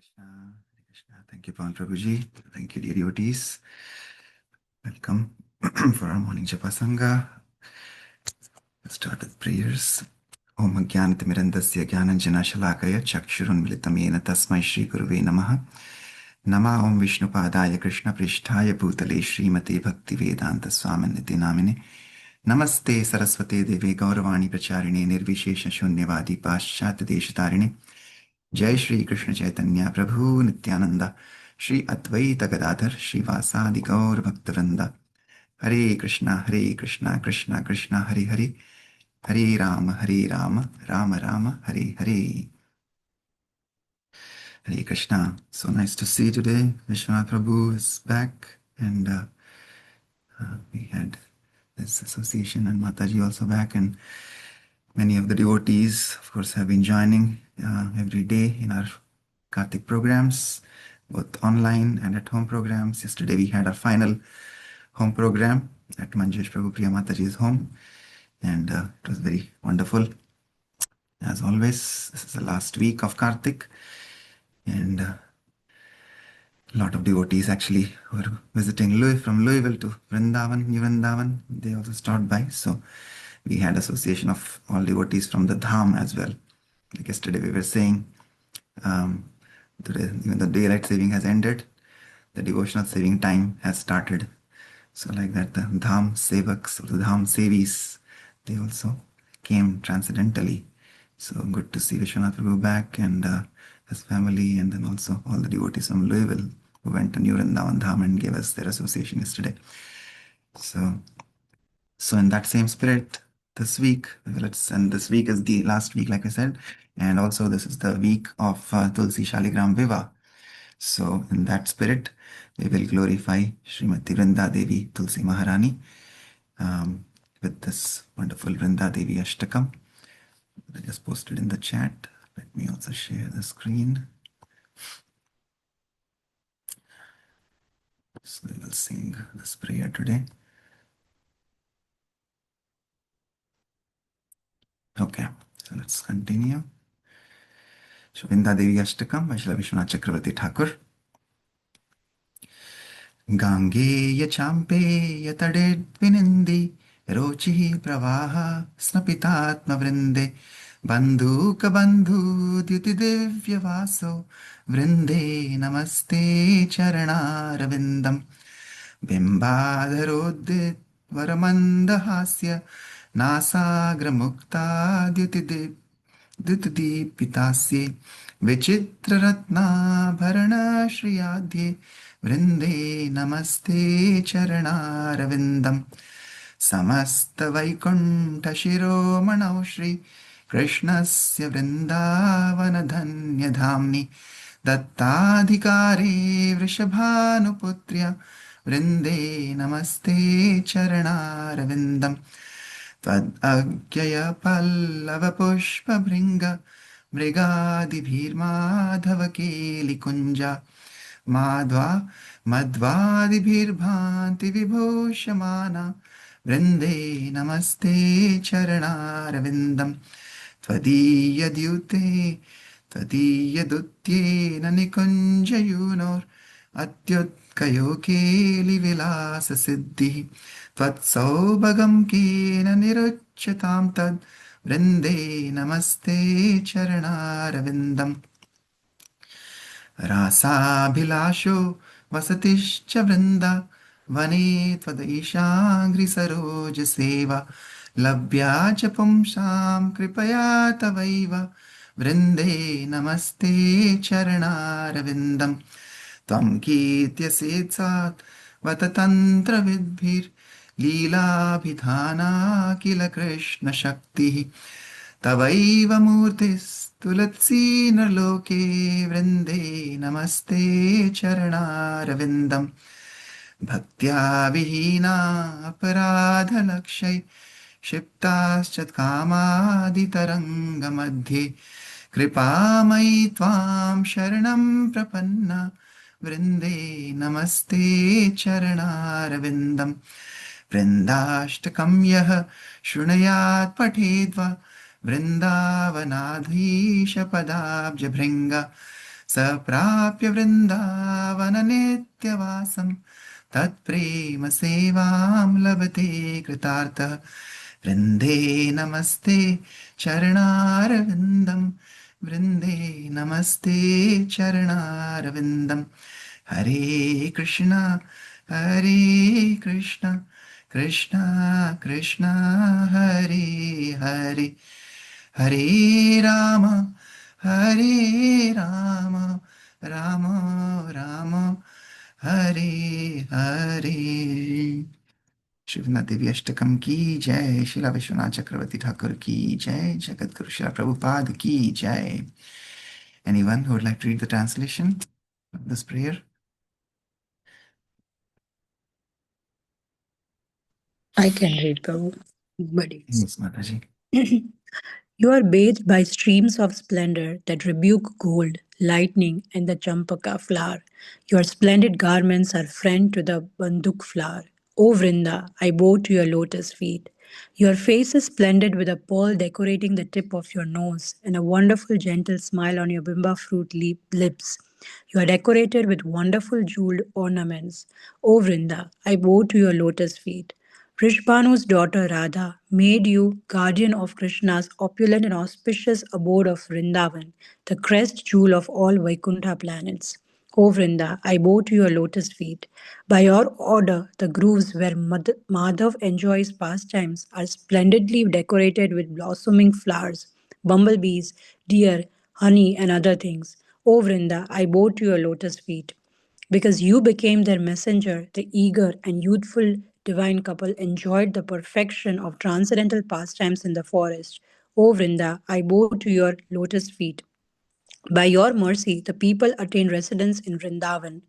Krishna, Hare Krishna. Thank you, Pawan Prabhuji. Thank you, dear devotees. Welcome for our morning Japa Sangha. Let's start with prayers. Om Jnanatimirandasya Jnananjana Shalakaya Chakshurunmilitam Yena Tasmai Shri Guruve Namaha. Nama Om Vishnupadaya Krishna Prishtaya Bhutale Srimate Bhakti Vedanta Swaminiti Namine. Namaste Saraswate Deve Gauravani Pracharine Nirvishesha Shunyavadi Paschat Deshatarine. जय श्री कृष्ण चैतन्य प्रभु नित्यानंद श्री अद्वैत गदाधर श्रीवासादि गौर भक्तवृंद हरे Krishna Krishna Krishna Hare Hare Hare Ram Ram Ram Hare Hare. Hare Krishna. So nice to see you today. Vishwanath Prabhu is back, and we had this association, and Mataji also back, and many of the devotees, of course, have been joining every day in our Kartik programs, both online and at home programs. Yesterday we had our final home program at Manjesh Prabhu Priya Mataji's home, and it was very wonderful. As always, this is the last week of Kartik, and a lot of devotees actually were visiting from Louisville to Vrindavan, New Vrindavan. They also stopped by, so we had association of all devotees from the Dham as well. Like yesterday we were saying, today, even the daylight saving has ended, the devotional saving time has started. So like that, the Dham Sevaks, or the Dham Sevis, they also came transcendentally. So good to see Vishwanath Prabhu back and his family, and then also all the devotees from Louisville who went to New Vrindavan Dham and gave us their association yesterday. So in that same spirit, this week, and this week is the last week, like I said, and also this is the week of Tulsi Shaligram Viva. So in that spirit, we will glorify Srimati Vrinda Devi Tulsi Maharani with this wonderful Vrinda Devi Ashtakam. I just posted in the chat. Let me also share the screen. So we will sing this prayer today. Okay, so let's continue. So Vrinda Devi Ashtakam by Srila Vishwanath Chakravarti Thakur. Gangeya Champeya Tadedvinindi Rochihi Pravaha Snapitatma Vrinde Bandhuka Bandhu Dyuti Divya Vaso Vrinde Namaste Charanaravindam Bimbadharodit Varamandahasya Nasagra Mukta Dyuti Dippitasye Vichitra Ratna Bharana Shriyadye Vrinde Namaste Charanaravindam Samasta Vaikunta Shiromanau Shri Krishnasya Vrindavana Dhanya Dhamni Dattadhikare Vrishabhanuputrya Vrinde Namaste Charanaravindam Tvad-agyaya pallava-pushpa-bhringa mrigadibhir-madhava-keli-kunja madhva-madhvadibhir-bhanti-vibhushamana vrinde namaste charanarvindam Tvadiya-dyute Tvadiya-dutyena nikunjayunor atyutkayokeli-vilasa-siddhi Tvatsaubhagam kena niruchyatam tad vrinde namaste charanarvindam Rasabhilasho vasatischa vrinda vane tvadaishangri saroja seva labhya cha pumsam kripaya tavaiva vrinde namaste charanarvindam Tvam kitya setsat vatatantra vidbhir लीलाभिधाना किल कृष्ण शक्तिः तवैव मूर्तिस्तुलत्सी नरलोके वृन्दे नमस्ते चरणारविन्दम् भक्त्या विहीना अपराधलक्षै क्षिप्ताश्च कामादितरङ्गमध्ये कृपामयि त्वां शरणं प्रपन्ना वृन्दे नमस्ते चरणारविन्दम् वृन्दाष्टकं यः शृणुयात् पठेद्वा वृन्दावनाधीशपदाब्जभृङ्ग सप्राप्य वृन्दावननित्यवासं तत्प्रेम सेवां लभते कृतार्थः वृन्दे नमस्ते चरणारविन्दं वृन्दे नमस्ते चरणारविन्दं हरे कृष्ण कृष्ण कृष्ण हरे हरे हरे राम राम राम हरे हरे शिवनाथ देवी अष्टकम की जय शिला विश्वनाथ चक्रवर्ती ठाकुर की जय जगत गुरु शिला प्रभुपाद की जय Anyone who would like to read the translation of this prayer? I can read, Prabhu. Buddies. Yes, Mataji. You are bathed by streams of splendor that rebuke gold, lightning, and the champaka flower. Your splendid garments are friend to the banduk flower. O Vrinda, I bow to your lotus feet. Your face is splendid with a pearl decorating the tip of your nose and a wonderful gentle smile on your bimba fruit lips. You are decorated with wonderful jeweled ornaments. O Vrinda, I bow to your lotus feet. Vrishbhanu's daughter Radha made you guardian of Krishna's opulent and auspicious abode of Vrindavan, the crest jewel of all Vaikuntha planets. O Vrinda, I bow to your lotus feet. By your order, the groves where Madhav enjoys pastimes are splendidly decorated with blossoming flowers, bumblebees, deer, honey, and other things. O Vrinda, I bow to your lotus feet. Because you became their messenger, the eager and youthful divine couple enjoyed the perfection of transcendental pastimes in the forest. O Vrinda, I bow to your lotus feet. By your mercy, the people attained residence in Vrindavan.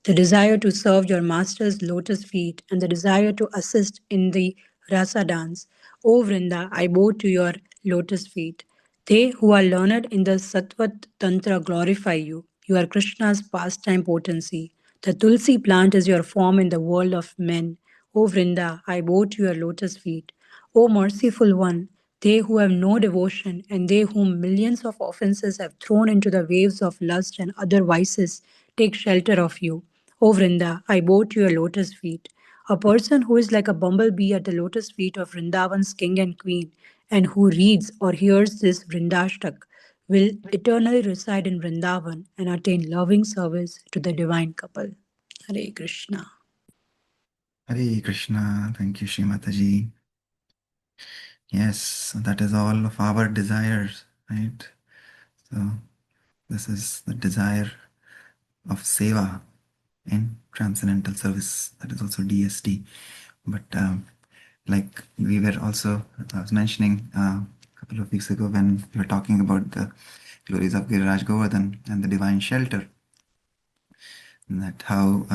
The desire to serve your master's lotus feet, and the desire to assist in the rasa dance. O Vrinda, I bow to your lotus feet. They who are learned in the Sattvat Tantra glorify you. You are Krishna's pastime potency. The tulsi plant is your form in the world of men. O Vrinda, I bow to your lotus feet. O merciful one, they who have no devotion and they whom millions of offenses have thrown into the waves of lust and other vices take shelter of you. O Vrinda, I bow to your lotus feet. A person who is like a bumblebee at the lotus feet of Vrindavan's king and queen, and who reads or hears this Vrindashtak, will eternally reside in Vrindavan and attain loving service to the divine couple. Hare Krishna. Hare Krishna. Thank you, Shri Mataji. Yes, that is all of our desires, right? So this is the desire of seva in transcendental service. That is also DST. But like we were also, I was mentioning a couple of weeks ago when we were talking about the glories of Giriraj Govardhan and the divine shelter, that how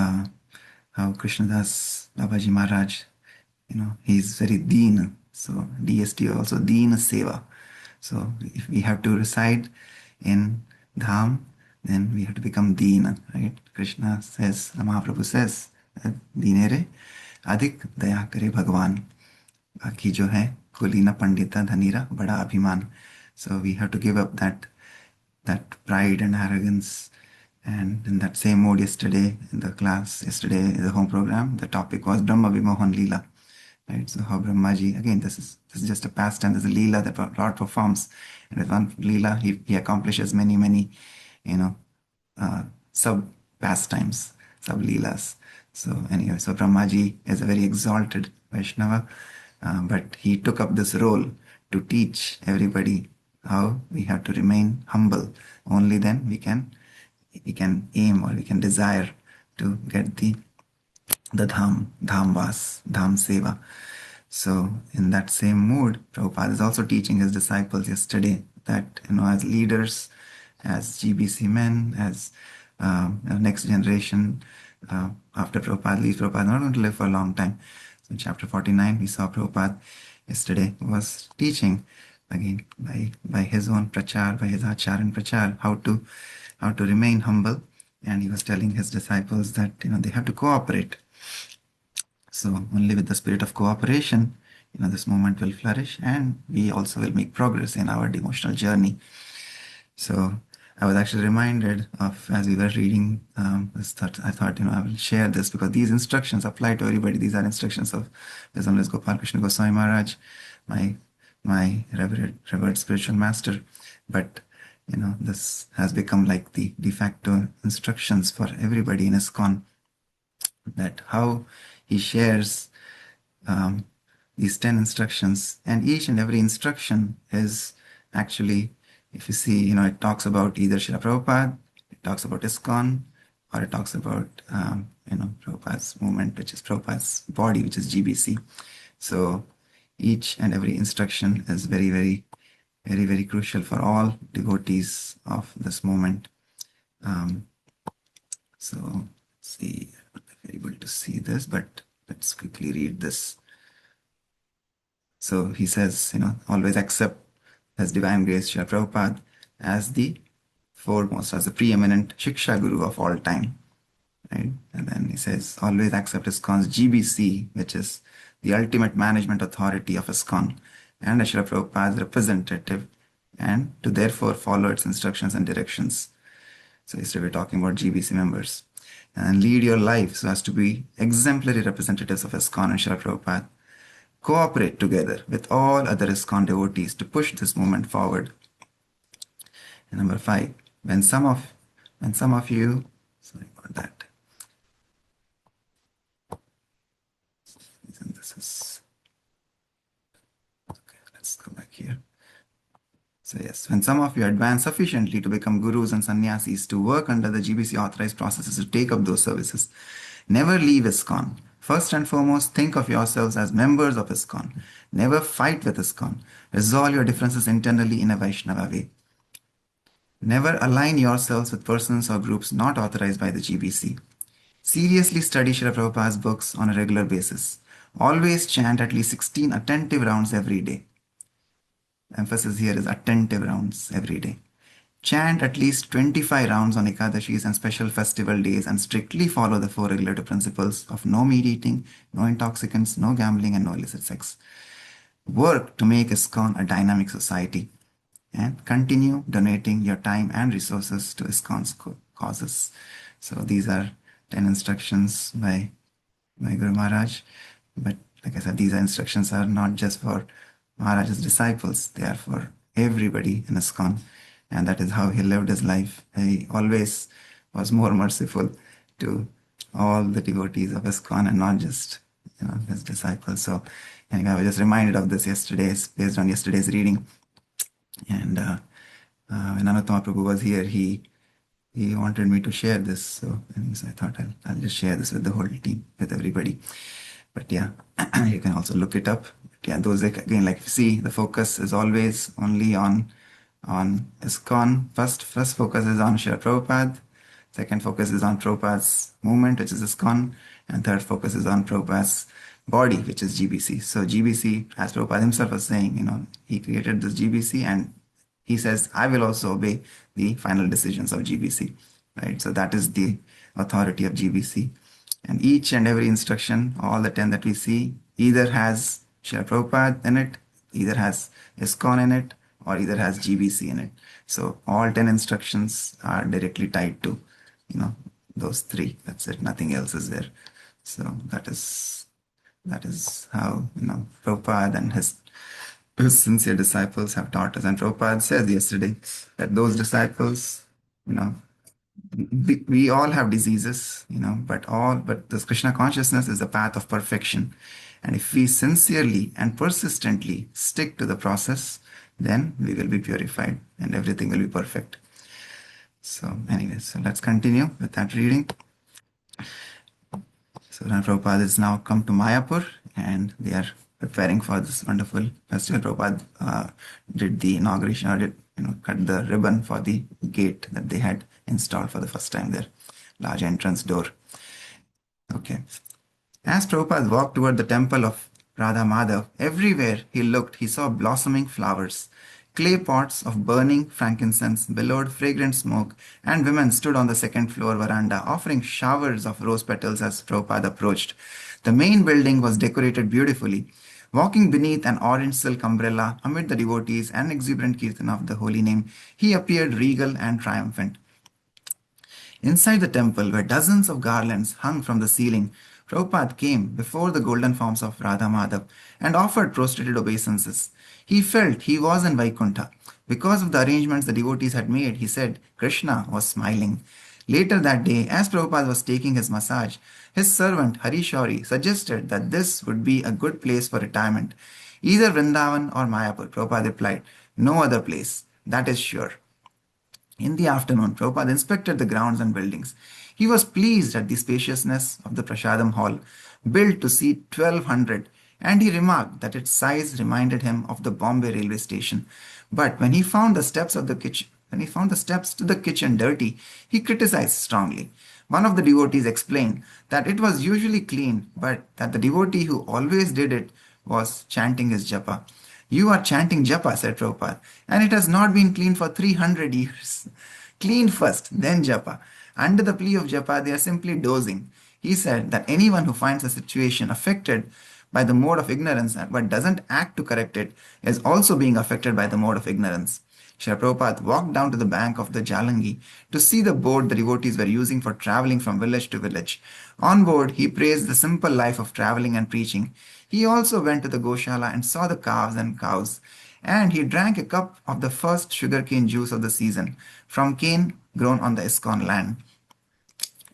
Krishnadas Babaji Maharaj, he's very deen. So DST also deen seva. So if we have to reside in Dham, then we have to become deen, right? Krishna says, Mahaprabhu says, deenere अधिक दया करे भगवान बाकी जो है कुलीना पंडिता धनीरा बड़ा अभिमान. So we have to give up that pride and arrogance. And in that same mode yesterday in the class, yesterday in the home program, the topic was Brahma Vimohan Leela. Right? So how Brahmaji, again, this is just a pastime, there's a Leela that Lord performs. And with one Leela, he accomplishes many, sub pastimes, sub Leelas. So anyway, so Brahmaji is a very exalted Vaishnava, but he took up this role to teach everybody how we have to remain humble. Only then we can aim or we can desire to get the dham vas, dham seva. So in that same mood, Prabhupada is also teaching his disciples yesterday that, as leaders, as GBC men, as next generation, after Prabhupada leaves, Prabhupada is not going to live for a long time. So in chapter 49, we saw Prabhupada yesterday was teaching again by his own prachar, by his achar and prachar, how to remain humble. And he was telling his disciples that they have to cooperate. So only with the spirit of cooperation, this movement will flourish and we also will make progress in our devotional journey. So I was actually reminded of, as we were reading this, I thought, I will share this because these instructions apply to everybody. These are instructions of His Holiness Gopal Krishna Goswami Maharaj, my revered spiritual master. But this has become like the de facto instructions for everybody in ISKCON, that how he shares these 10 instructions, and each and every instruction is actually, if you see, it talks about either Srila Prabhupada, it talks about ISKCON, or it talks about, Prabhupada's movement, which is Prabhupada's body, which is GBC. So each and every instruction is very, very, very, very crucial for all devotees of this movement. So let's see, I'm not able to see this, but let's quickly read this. So he says, always accept His Divine Grace Srila Prabhupada as the foremost, as the preeminent Shiksha Guru of all time. Right? And then he says, always accept ISKCON's GBC, which is the ultimate management authority of ISKCON, and as Srila Prabhupada's representative, and to therefore follow its instructions and directions. So yesterday we were talking about GBC members. And lead your life so as to be exemplary representatives of ISKCON and Srila Prabhupada. Cooperate together with all other ISKCON devotees to push this movement forward. And number 5, when some of you, sorry about that. This is, okay, let's go back here. So yes, when some of you advance sufficiently to become gurus and sannyasis to work under the GBC authorized processes to take up those services, never leave ISKCON. First and foremost, think of yourselves as members of ISKCON. Never fight with ISKCON. Resolve your differences internally in a Vaishnava way. Never align yourselves with persons or groups not authorized by the GBC. Seriously study Srila Prabhupada's books on a regular basis. Always chant at least 16 attentive rounds every day. Emphasis here is attentive rounds every day. Chant at least 25 rounds on Ekadashis and special festival days, and strictly follow the 4 regulative principles of no meat eating, no intoxicants, no gambling, and no illicit sex. Work to make ISKCON a dynamic society, and continue donating your time and resources to ISKCON's causes. So these are 10 instructions by Guru Maharaj. But like I said, these instructions are not just for Maharaj's disciples, they are for everybody in ISKCON. And that is how he lived his life. He always was more merciful to all the devotees of ISKCON and not just his disciples. So anyway, I was just reminded of this yesterday, based on yesterday's reading. And when Anantama Prabhu was here, he wanted me to share this. So I thought I'll just share this with the whole team, with everybody. But yeah, you can also look it up. But yeah, those, again, like you see, the focus is always only on ISKCON. First focus is on Srila Prabhupada. Second focus is on Prabhupada's movement, which is ISKCON. And third focus is on Prabhupada's body, which is GBC. So GBC, as Prabhupada himself was saying, he created this GBC, and he says, I will also obey the final decisions of GBC, right? So that is the authority of GBC. And each and every instruction, all the 10 that we see, either has Srila Prabhupada in it, either has ISKCON in it, or either has GBC in it. So all 10 instructions are directly tied to, those 3. That's it. Nothing else is there. So that is how, Prabhupada and his sincere disciples have taught us. And Prabhupada said yesterday that those disciples, we all have diseases, but this Krishna consciousness is the path of perfection. And if we sincerely and persistently stick to the process, then we will be purified and everything will be perfect. So anyway, so let's continue with that reading. So Prabhupada has now come to Mayapur and they are preparing for this wonderful festival. Prabhupada did the inauguration, or cut the ribbon for the gate that they had installed for the first time there, large entrance door. Okay. As Prabhupada walked toward the temple of Radha Madhav, everywhere he looked, he saw blossoming flowers. Clay pots of burning frankincense billowed fragrant smoke, and women stood on the second floor veranda offering showers of rose petals as Prabhupada approached. The main building was decorated beautifully. Walking beneath an orange silk umbrella amid the devotees and exuberant kirtan of the holy name, he appeared regal and triumphant. Inside the temple, where dozens of garlands hung from the ceiling, Prabhupada came before the golden forms of Radha Madhav and offered prostrated obeisances. He felt he was in Vaikuntha. Because of the arrangements the devotees had made, he said Krishna was smiling. Later that day, as Prabhupada was taking his massage, his servant Hari Shauri suggested that this would be a good place for retirement. Either Vrindavan or Mayapur, Prabhupada replied, no other place, that is sure. In the afternoon, Prabhupada inspected the grounds and buildings. He was pleased at the spaciousness of the Prasadam hall, built to seat 1200, and he remarked that its size reminded him of the Bombay railway station. But when he found the steps of the kitchen, when he found the steps to the kitchen dirty, he criticized strongly. One of the devotees explained that it was usually clean, but that the devotee who always did it was chanting his japa. You are chanting japa, said Prabhupada, and it has not been clean for 300 years. Clean first, then japa. Under the plea of japa, they are simply dozing. He said that anyone who finds a situation affected by the mode of ignorance but doesn't act to correct it is also being affected by the mode of ignorance. Srila Prabhupada walked down to the bank of the Jalangi to see the boat the devotees were using for traveling from village to village. On board, he praised the simple life of traveling and preaching. He also went to the Goshala and saw the calves and cows, and he drank a cup of the first sugarcane juice of the season from cane grown on the ISKCON land.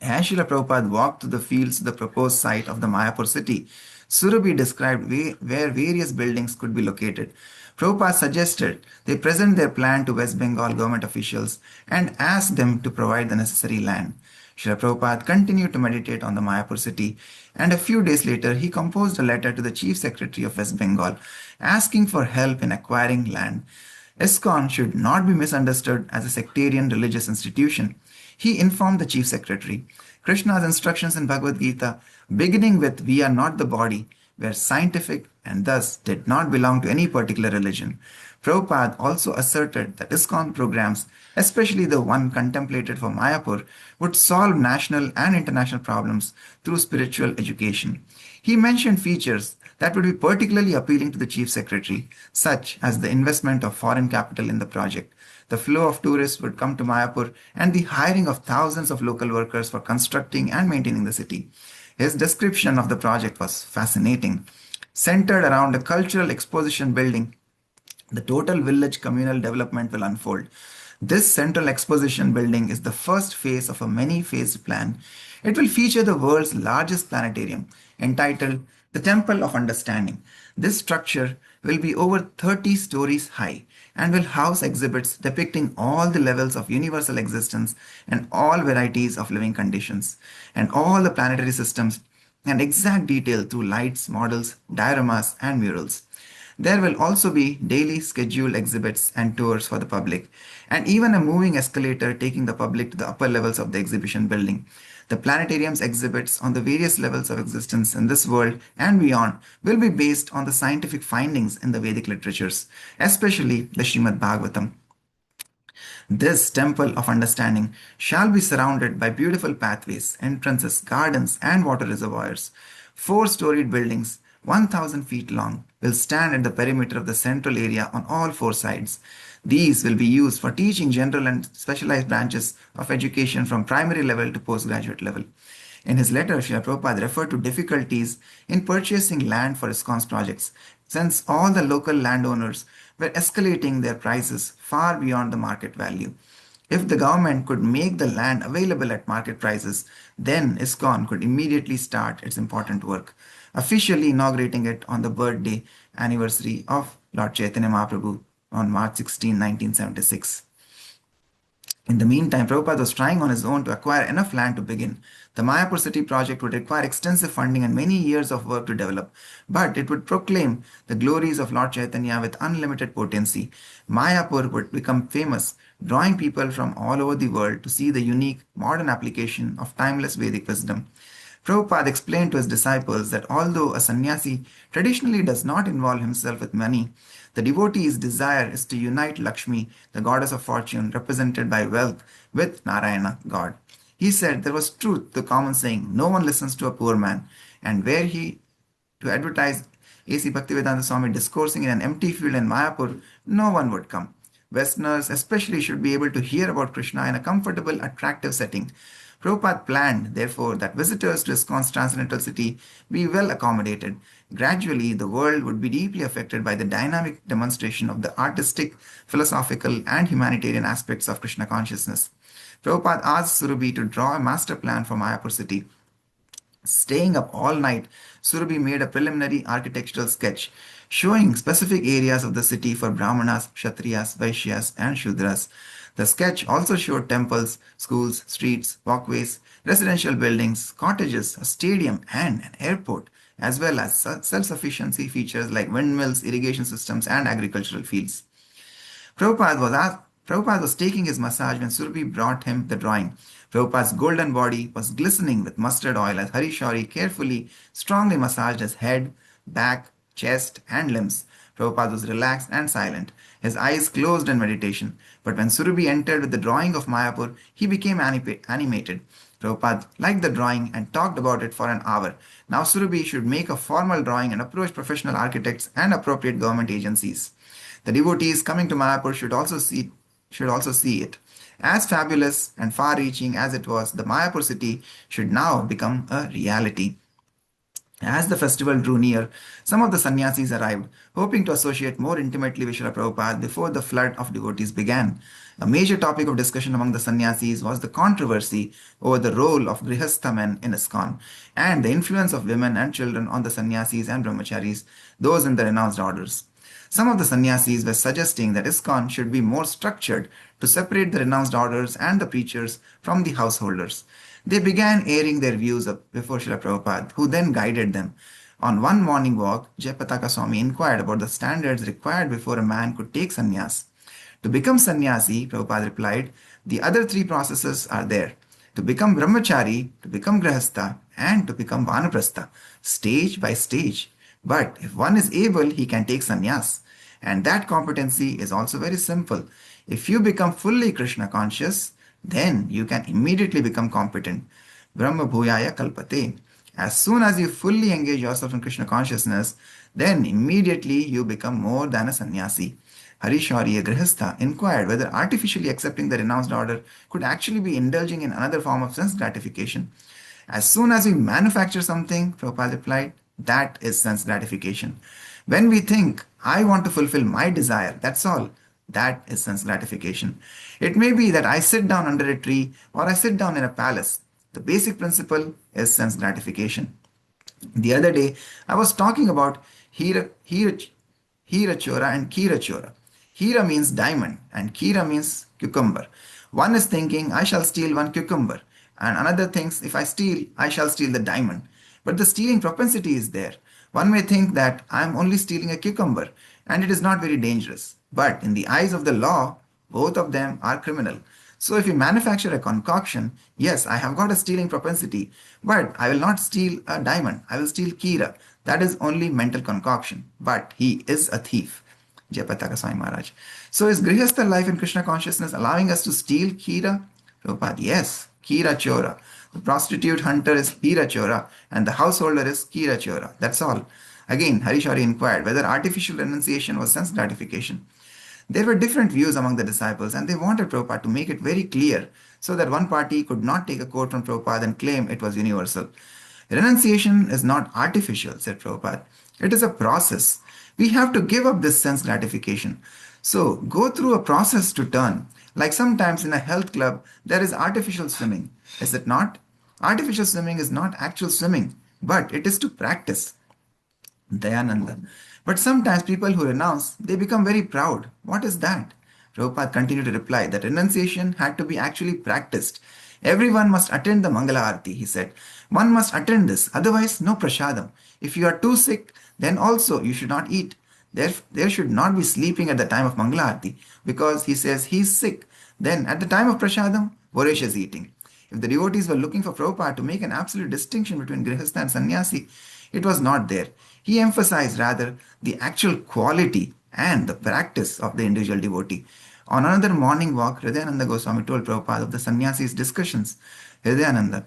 As Srila Prabhupada walked to the fields to the proposed site of the Mayapur city, Surabhi described where various buildings could be located. Prabhupada suggested they present their plan to West Bengal government officials and ask them to provide the necessary land. Srila Prabhupada continued to meditate on the Mayapur city, and a few days later he composed a letter to the Chief Secretary of West Bengal asking for help in acquiring land. ISKCON should not be misunderstood as a sectarian religious institution. He informed the Chief Secretary, Krishna's instructions in Bhagavad Gita, beginning with We are not the body, were scientific and thus did not belong to any particular religion. Prabhupada also asserted that ISKCON programs, especially the one contemplated for Mayapur, would solve national and international problems through spiritual education. He mentioned features that would be particularly appealing to the Chief Secretary, such as the investment of foreign capital in the project. The flow of tourists would come to Mayapur and the hiring of thousands of local workers for constructing and maintaining the city. His description of the project was fascinating. Centered around a cultural exposition building, the total village communal development will unfold. This central exposition building is the first phase of a many-phased plan. It will feature the world's largest planetarium, entitled the Temple of Understanding. This structure will be over 30 stories high and will house exhibits depicting all the levels of universal existence and all varieties of living conditions, and all the planetary systems and exact detail through lights, models, dioramas, and murals. There will also be daily scheduled exhibits and tours for the public, and even a moving escalator taking the public to the upper levels of the exhibition building. The planetarium's exhibits on the various levels of existence in this world and beyond will be based on the scientific findings in the Vedic literatures, especially the Srimad Bhagavatam. This temple of understanding shall be surrounded by beautiful pathways, entrances, gardens, and water reservoirs. Four-storied buildings, 1,000 feet long, will stand at the perimeter of the central area on all four sides. These will be used for teaching general and specialized branches of education from primary level to postgraduate level. In his letter, Srila Prabhupada referred to difficulties in purchasing land for ISKCON's projects, since all the local landowners were escalating their prices far beyond the market value. If the government could make the land available at market prices, then ISKCON could immediately start its important work, officially inaugurating it on the birthday anniversary of Lord Chaitanya Mahaprabhu on March 16, 1976. In the meantime, Prabhupada was trying on his own to acquire enough land to begin. The Mayapur city project would require extensive funding and many years of work to develop, but it would proclaim the glories of Lord Chaitanya with unlimited potency. Mayapur would become famous, drawing people from all over the world to see the unique modern application of timeless Vedic wisdom. Prabhupada explained to his disciples that although a sannyasi traditionally does not involve himself with money, the devotee's desire is to unite Lakshmi, the goddess of fortune represented by wealth, with Narayana, God. He said there was truth to the common saying, no one listens to a poor man, and were he to advertise A.C. Bhaktivedanta Swami discoursing in an empty field in Mayapur, no one would come. Westerners especially should be able to hear about Krishna in a comfortable, attractive setting. Prabhupada planned, therefore, that visitors to ISKCON's transcendental city be well accommodated. Gradually, the world would be deeply affected by the dynamic demonstration of the artistic, philosophical, and humanitarian aspects of Krishna consciousness. Prabhupada asked Surabhi to draw a master plan for Mayapur city. Staying up all night, Surabhi made a preliminary architectural sketch showing specific areas of the city for Brahmanas, Kshatriyas, Vaishyas, and Shudras. The sketch also showed temples, schools, streets, walkways, residential buildings, cottages, a stadium, and an airport, as well as self-sufficiency features like windmills, irrigation systems, and agricultural fields. Prabhupada was taking his massage when Surabhi brought him the drawing. Prabhupada's golden body was glistening with mustard oil as Hari Shauri carefully, strongly massaged his head, back, chest, and limbs. Prabhupada was relaxed and silent, his eyes closed in meditation. But when Surabhi entered with the drawing of Mayapur, he became animated. Prabhupada liked the drawing and talked about it for an hour. Now Surabhi should make a formal drawing and approach professional architects and appropriate government agencies. The devotees coming to Mayapur should also see it. As fabulous and far-reaching as it was, the Mayapur city should now become a reality. As the festival drew near, some of the sannyasis arrived, hoping to associate more intimately with Srila Prabhupada before the flood of devotees began. A major topic of discussion among the sannyasis was the controversy over the role of grihastha men in ISKCON and the influence of women and children on the sannyasis and brahmacharis, those in the renounced orders. Some of the sannyasis were suggesting that ISKCON should be more structured to separate the renounced orders and the preachers from the householders. They began airing their views before Srila Prabhupada, who then guided them. On one morning walk, Jayapataka Swami inquired about the standards required before a man could take sannyas. To become sannyasi, Prabhupada replied, the other three processes are there. To become brahmachari, to become grihastha, and to become vanaprastha, stage by stage. But if one is able, he can take sannyas. And that competency is also very simple. If you become fully Krishna conscious, then you can immediately become competent. Brahma bhuyaya kalpate. As soon as you fully engage yourself in Krishna consciousness, then immediately you become more than a sannyasi. Hari Shauri, a grihastha, inquired whether artificially accepting the renounced order could actually be indulging in another form of sense gratification. As soon as we manufacture something, Prabhupada replied, that is sense gratification. When we think, I want to fulfill my desire, that's all. That is sense gratification. It may be that I sit down under a tree or I sit down in a palace. The basic principle is sense gratification. The other day, I was talking about Hira Chora and Kira Chora. Hira means diamond and Kira means cucumber. One is thinking, I shall steal one cucumber, and another thinks, if I steal, I shall steal the diamond. But the stealing propensity is there. One may think that I am only stealing a cucumber and it is not very dangerous. But in the eyes of the law, both of them are criminal. So if you manufacture a concoction, yes, I have got a stealing propensity, but I will not steal a diamond. I will steal Kira. That is only mental concoction. But he is a thief. Jayapataka Swami Maharaj. So is Grihastha life in Krishna consciousness allowing us to steal Kira? Prabhupada, yes, Kira Chora. The prostitute hunter is Hira Chora and the householder is Kira Chora. That's all. Again, Hari Shauri inquired whether artificial renunciation was sense gratification. There were different views among the disciples and they wanted Prabhupada to make it very clear so that one party could not take a quote from Prabhupada and claim it was universal. Renunciation is not artificial, said Prabhupada. It is a process. We have to give up this sense gratification. So go through a process to turn. Like sometimes in a health club, there is artificial swimming. Is it not? Artificial swimming is not actual swimming, but it is to practice. Dayananda. But sometimes people who renounce, they become very proud. What is that? Prabhupada continued to reply that renunciation had to be actually practiced. Everyone must attend the Mangala Arati, he said. One must attend this, otherwise no prasadam. If you are too sick, then also you should not eat. There should not be sleeping at the time of Mangala Arati, because he says he is sick. Then at the time of prasadam, Voresh is eating. If the devotees were looking for Prabhupada to make an absolute distinction between Grihastha and Sannyasi, it was not there. He emphasized rather the actual quality and the practice of the individual devotee. On another morning walk, Hridayananda Goswami told Prabhupada of the Sannyasi's discussions. Hridayananda,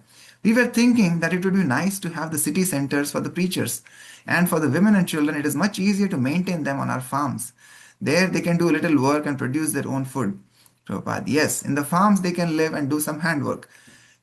We were thinking that it would be nice to have the city centers for the preachers, and for the women and children, it is much easier to maintain them on our farms. There they can do a little work and produce their own food. Prabhupada, yes, in the farms they can live and do some handwork.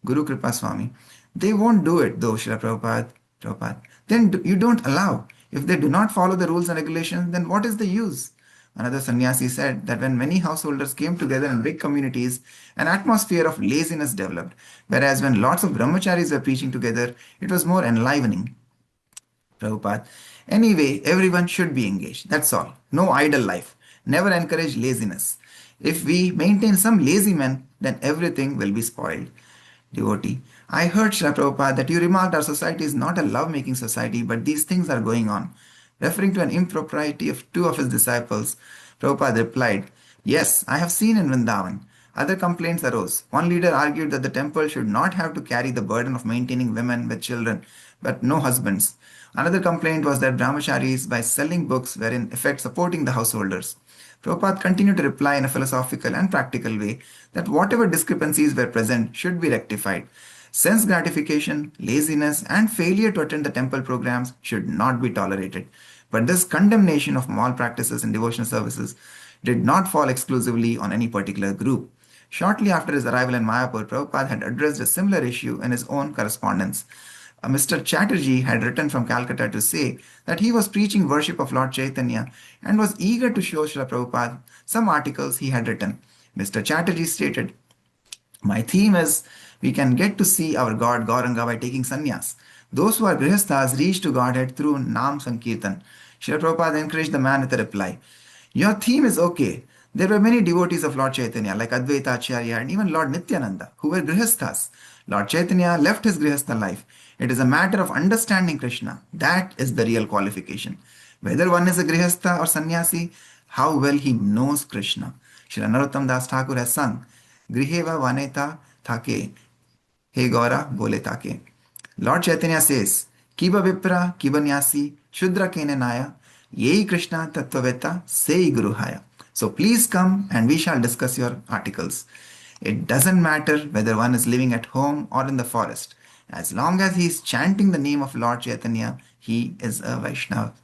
Guru Kripa Swami, they won't do it though, Srila Prabhupada. Prabhupada, then you don't allow. If they do not follow the rules and regulations, then what is the use? Another sannyasi said that when many householders came together in big communities, an atmosphere of laziness developed, whereas when lots of brahmacharis were preaching together, it was more enlivening. Prabhupada. Anyway, everyone should be engaged. That's all. No idle life. Never encourage laziness. If we maintain some lazy men, then everything will be spoiled. Devotee. I heard, Srila Prabhupada, that you remarked our society is not a love-making society, but these things are going on. Referring to an impropriety of two of his disciples, Prabhupada replied, yes, I have seen in Vrindavan. Other complaints arose. One leader argued that the temple should not have to carry the burden of maintaining women with children, but no husbands. Another complaint was that brahmacharis, by selling books, were in effect supporting the householders. Prabhupada continued to reply in a philosophical and practical way that whatever discrepancies were present should be rectified. Sense gratification, laziness, and failure to attend the temple programs should not be tolerated. But this condemnation of malpractices in devotional services did not fall exclusively on any particular group. Shortly after his arrival in Mayapur, Prabhupada had addressed a similar issue in his own correspondence. Mr. Chatterjee had written from Calcutta to say that he was preaching worship of Lord Chaitanya and was eager to show Srila Prabhupada some articles he had written. Mr. Chatterjee stated, my theme is we can get to see our God Gauranga by taking sannyas. Those who are grihasthas reach to Godhead through Nam Sankirtan. Srila Prabhupada encouraged the man with a reply. Your theme is okay. There were many devotees of Lord Chaitanya like Advaita Acharya and even Lord Nityananda who were grihasthas. Lord Chaitanya left his grihastha life. It is a matter of understanding Krishna. That is the real qualification. Whether one is a grihastha or sannyasi, how well he knows Krishna. Shri Narottam Das Thakur has sung, Griheva Vaneta Thake, He Gaura Bole Take. Lord Chaitanya says, Kiba Vipra, Kiba Nyasi, Shudra Kene Naya, Yei Krishna Tattvaveta, Sei Guru Haya. So please come and we shall discuss your articles. It doesn't matter whether one is living at home or in the forest. As long as he is chanting the name of Lord Chaitanya, he is a Vaishnava.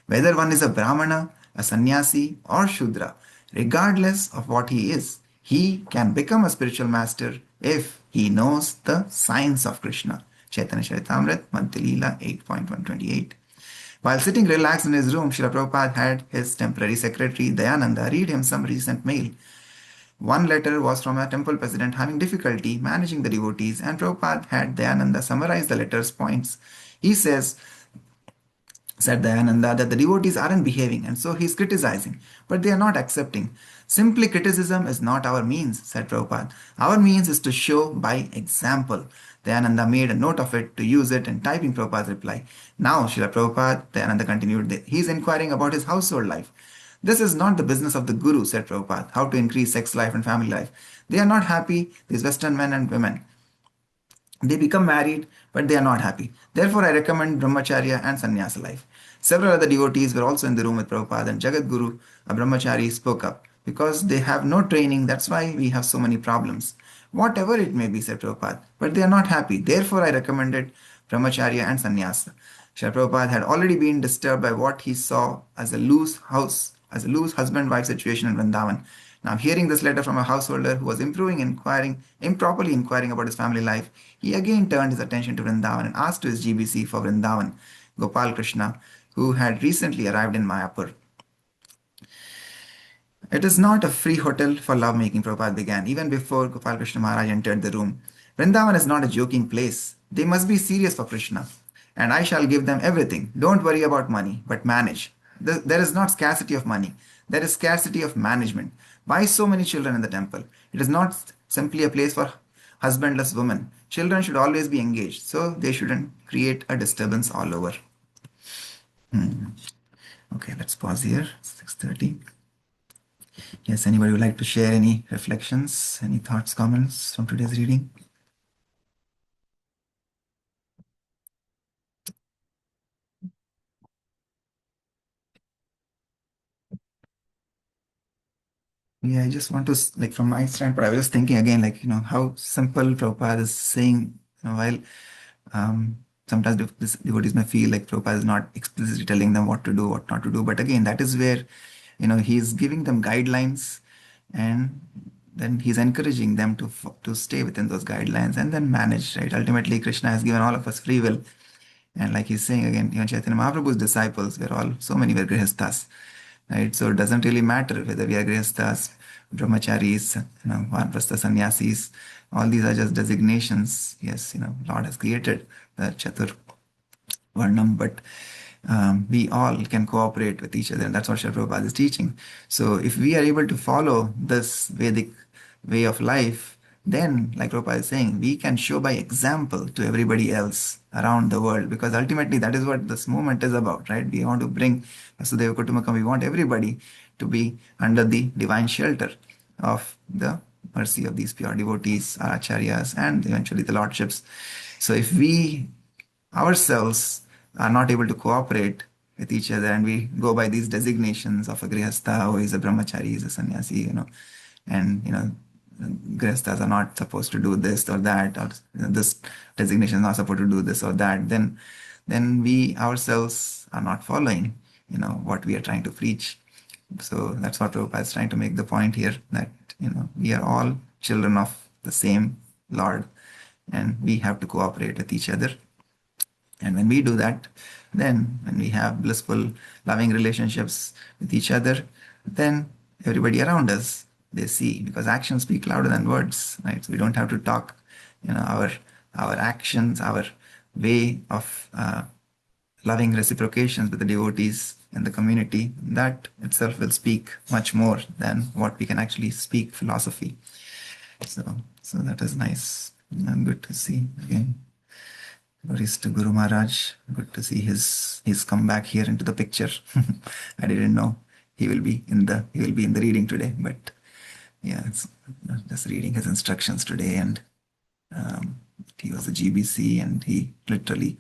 Whether one is a Brahmana, a sannyasi, or Shudra, regardless of what he is, he can become a spiritual master if he knows the science of Krishna. Chaitanya Charitamrita, Madhya Leela 8.128. While sitting relaxed in his room, Srila Prabhupada had his temporary secretary Dayananda read him some recent mail. One letter was from a temple president having difficulty managing the devotees, and Prabhupada had Dayananda summarize the letter's points. He said Dayananda, that the devotees aren't behaving and so he's criticizing, but they are not accepting. Simply criticism is not our means, said Prabhupada. Our means is to show by example. Dayananda made a note of it to use it in typing Prabhupada's reply. Now, Srila Prabhupada, Dayananda continued, he's inquiring about his household life. This is not the business of the Guru, said Prabhupada, how to increase sex life and family life. They are not happy, these Western men and women. They become married, but they are not happy. Therefore, I recommend brahmacharya and sannyasa life. Several other devotees were also in the room with Prabhupada, and Jagat Guru, a brahmachari, spoke up. Because they have no training, that's why we have so many problems. Whatever it may be, said Prabhupada, but they are not happy. Therefore, I recommended brahmacharya and sannyasa. Srila Prabhupada had already been disturbed by what he saw as a loose husband-wife situation in Vrindavan. Now, hearing this letter from a householder who was improperly inquiring about his family life, he again turned his attention to Vrindavan and asked to his GBC for Vrindavan, Gopal Krishna, who had recently arrived in Mayapur. It is not a free hotel for lovemaking, Prabhupada began, even before Gopal Krishna Maharaj entered the room. Vrindavan is not a joking place. They must be serious for Krishna. And I shall give them everything. Don't worry about money, but manage. There is not scarcity of money. There is scarcity of management. Why so many children in the temple? It is not simply a place for husbandless women. Children should always be engaged, so they shouldn't create a disturbance all over. Okay, let's pause here. 6:30. Yes, anybody would like to share any reflections, any thoughts, comments from today's reading? Yeah, I just want to, like, from my standpoint, I was just thinking again, like, how simple Prabhupada is saying, While sometimes this devotees may feel like Prabhupada is not explicitly telling them what to do, what not to do. But again, that is where, he's giving them guidelines, and then he's encouraging them to stay within those guidelines and then manage, right? Ultimately, Krishna has given all of us free will. And like he's saying again, even Chaitanya Mahaprabhu's disciples were all, so many were grihasthas, right? So it doesn't really matter whether we are grihasthas, brahmacharis, vanprastha sannyasis. All these are just designations. Yes, Lord has created the Chatur Varnam, but we all can cooperate with each other, and that's what Srila Prabhupada is teaching. So if we are able to follow this Vedic way of life, then, like Prabhupada is saying, we can show by example to everybody else around the world, because ultimately that is what this movement is about, right? We want to bring Vasudhaiva Kutumbakam. We want everybody to be under the divine shelter of the mercy of these pure devotees, our acharyas, and eventually the lordships. So if we ourselves are not able to cooperate with each other, and we go by these designations of a grihastha, who is a brahmachari, is a sannyasi, and grihasthas are not supposed to do this or that, or this designation is not supposed to do this or that, then we ourselves are not following what we are trying to preach. So that's what Prabhupada is trying to make the point here, that we are all children of the same Lord, and we have to cooperate with each other. And when we do that, then when we have blissful, loving relationships with each other, then everybody around us, they see, because actions speak louder than words, right? So we don't have to talk. Our actions, our way of loving reciprocations with the devotees and the community, that itself will speak much more than what we can actually speak philosophy. So that is nice and good to see again. Glories to Guru Maharaj. Good to see he's come back here into the picture. I didn't know he will be in the reading today, but yeah, it's just reading his instructions today, and he was a GBC, and he literally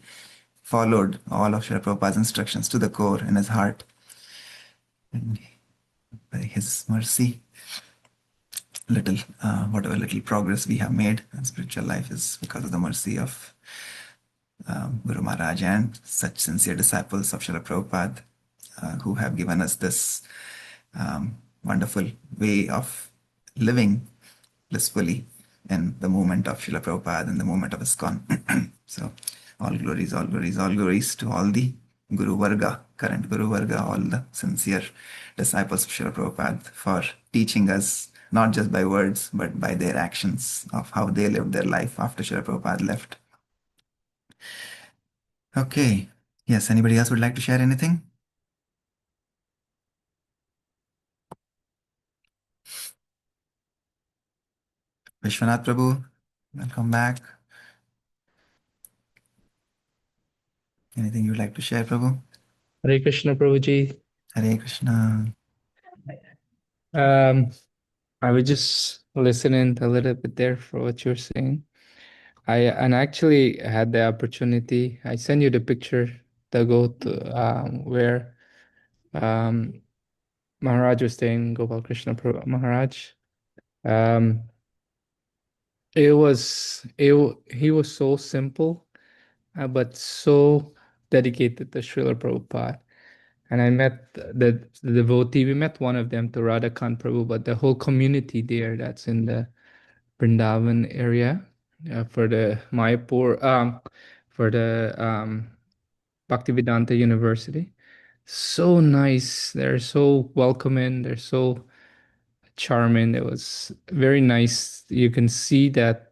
followed all of Srila Prabhupada's instructions to the core in his heart. And by his mercy, whatever little progress we have made in spiritual life is because of the mercy of Guru Maharaj and such sincere disciples of Srila Prabhupada, who have given us this wonderful way of living blissfully in the movement of Srila Prabhupada and the movement of ISKCON. So all glories, all glories, all glories to all the Guru Varga, current Guru Varga, all the sincere disciples of Srila Prabhupada, for teaching us not just by words but by their actions of how they lived their life after Srila Prabhupada left. Okay. Yes, anybody else would like to share anything? Vishwanath Prabhu, welcome back. Anything you'd like to share, Prabhu? Hare Krishna, Prabhuji. Hare Krishna. I was just listening a little bit there for what you're saying. I actually had the opportunity. I sent you the picture to go to where Maharaj was staying, Gopal Krishna Maharaj. He was so simple, but so dedicated to Srila Prabhupada. And I met the devotee. We met one of them, to Radhakant Prabhu, but the whole community there that's in the Vrindavan area for the Mayapur, for the Bhaktivedanta University. So nice. They're so welcoming. They're so charming. It was very nice. You can see that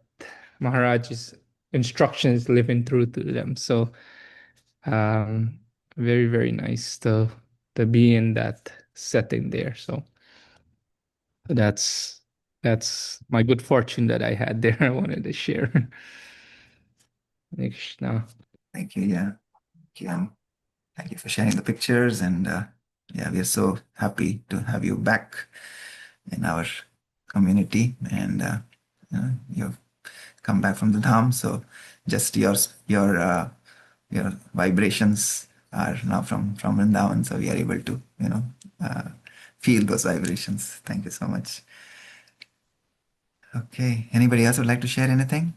Maharaj's instructions living through to them. So very, very nice to be in that setting there. So that's my good fortune that I had there. I wanted to share. Krishna. Thank you. Yeah. Thank you. Thank you for sharing the pictures. And yeah, we are so happy to have you back in our community. And you've come back from the Dham. So just your vibrations are now from Vrindavan. So we are able to, feel those vibrations. Thank you so much. Okay. Anybody else would like to share anything?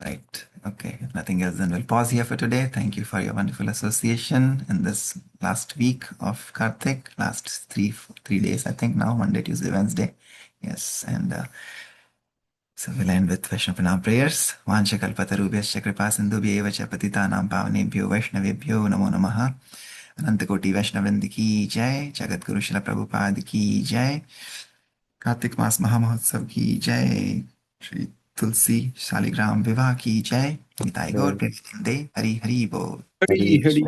Right. Okay. If nothing else, then we'll pause here for today. Thank you for your wonderful association in this last week of Karthik, last three days, I think now, Monday, Tuesday, Wednesday. Yes. And so we'll end with Vaishnava prayers. Vansha kalpatarubhyascha kripa sindhubhyev cha patitanam pavanebhyo vaishnavebhyo namo namaha. Anantakoti Vaishnavrind ki jai. Jagat Guru Srila Prabhupada ki jai. Kartik मास महामहोत्सव की जय. श्री तुलसी शालिग्राम विवाह की जय. निताई गौर प्रेमानंदे. हरि हरि बोल. Hari Hari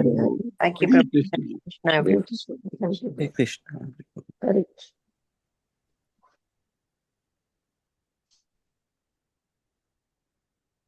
Thank you, Hare Prabhu. Krishna. Krishna. Hare Krishna. Hare Krishna.